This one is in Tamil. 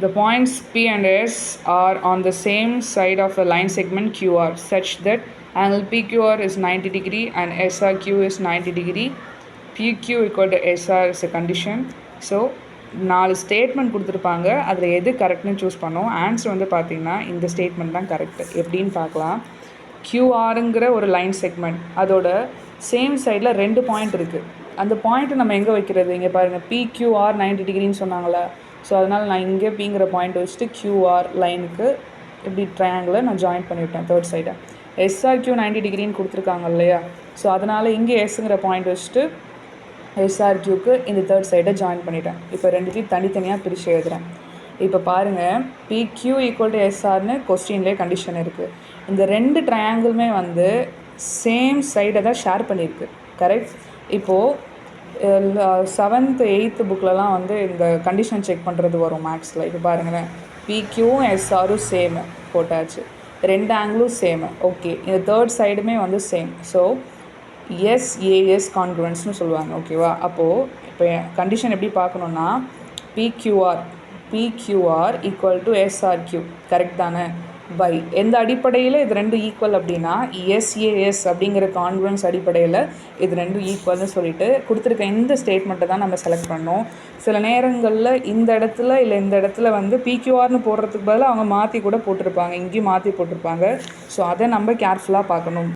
The points P and S are on the same side of a line segment QR such that angle PQR is 90 degree and SRQ is 90 degree. PQ equal to SR is a condition. So 4 statement கொடுத்துருப்பாங்க, அதில் எது கரெக்ட்னு சூஸ் பண்ணோம். ஆன்சர் வந்து பார்த்திங்கன்னா இந்த ஸ்டேட்மெண்ட் தான் கரெக்ட். எப்படின்னு பார்க்கலாம். QRங்கிற ஒரு லைன் செக்மெண்ட், அதோட சேம் சைடில் 2 பாயிண்ட் இருக்குது. அந்த பாயிண்ட்டை நம்ம எங்கே வைக்கிறது? இங்கே பாருங்கள், PQR 90 டிகிரின்னு சொன்னாங்களா. ஸோ அதனால் நான் இங்கே பிங்கிற பாயிண்ட் வச்சுட்டு QR லைனுக்கு இப்படி ட்ரையாங்கிளை நான் ஜாயின் பண்ணிவிட்டேன் தேர்ட் சைடை. SRQ 90 டிகிரின்னு கொடுத்துருக்காங்க இல்லையா. ஸோ அதனால் இங்கே எஸ்ங்கிற பாயிண்ட் வச்சுட்டு SRQக்கு இந்த தேர்ட் சைடை ஜாயின் பண்ணிட்டேன். இப்போ ரெண்டுத்தையும் தனித்தனியாக பிரித்து எழுதுகிறேன். இப்போ பாருங்கள், PQ ஈக்குவல் டு SRன்னு கொஸ்டின்லேயே கண்டிஷன் இருக்குது. இந்த 2 ட்ரையாங்கிளுமே வந்து சேம் சைடை தான் ஷேர் பண்ணியிருக்கு. கரெக்ட். இப்போது 7th 8th புக்கிலலாம் வந்து இந்த கண்டிஷன் செக் பண்ணுறது வரும் மேக்ஸில். இப்போ பாருங்களேன், PQவும் SRவும் சேமு போட்டாச்சு, 2 ஆங்கிளும் சேமு. ஓகே, இந்த தேர்ட் சைடுமே வந்து சேம். ஸோ SAS கான்க்ருவன்ஸ்னு சொல்லுவாங்க. ஓகேவா. அப்போது இப்போ கண்டிஷன் எப்படி பார்க்கணுன்னா, PQR equal to SRQ correct தானே. பை எந்த அடிப்படையில் இது 2 ஈக்குவல் அப்படின்னா SAS அப்படிங்கிற கான்க்ருவன்ஸ் அடிப்படையில் இது 2 ஈக்குவல்னு சொல்லிட்டு கொடுத்துருக்க இந்த ஸ்டேட்மெண்ட்டை தான் நம்ம செலக்ட் பண்ணோம். சில நேரங்களில் இந்த இடத்துல இல்லை இந்த இடத்துல வந்து PQRனு போடுறதுக்கு பதிலாக அவங்க மாற்றி கூட போட்டிருப்பாங்க, இங்கேயும் மாற்றி போட்டிருப்பாங்க. ஸோ அதை நம்ம கேர்ஃபுல்லாக பார்க்கணும்.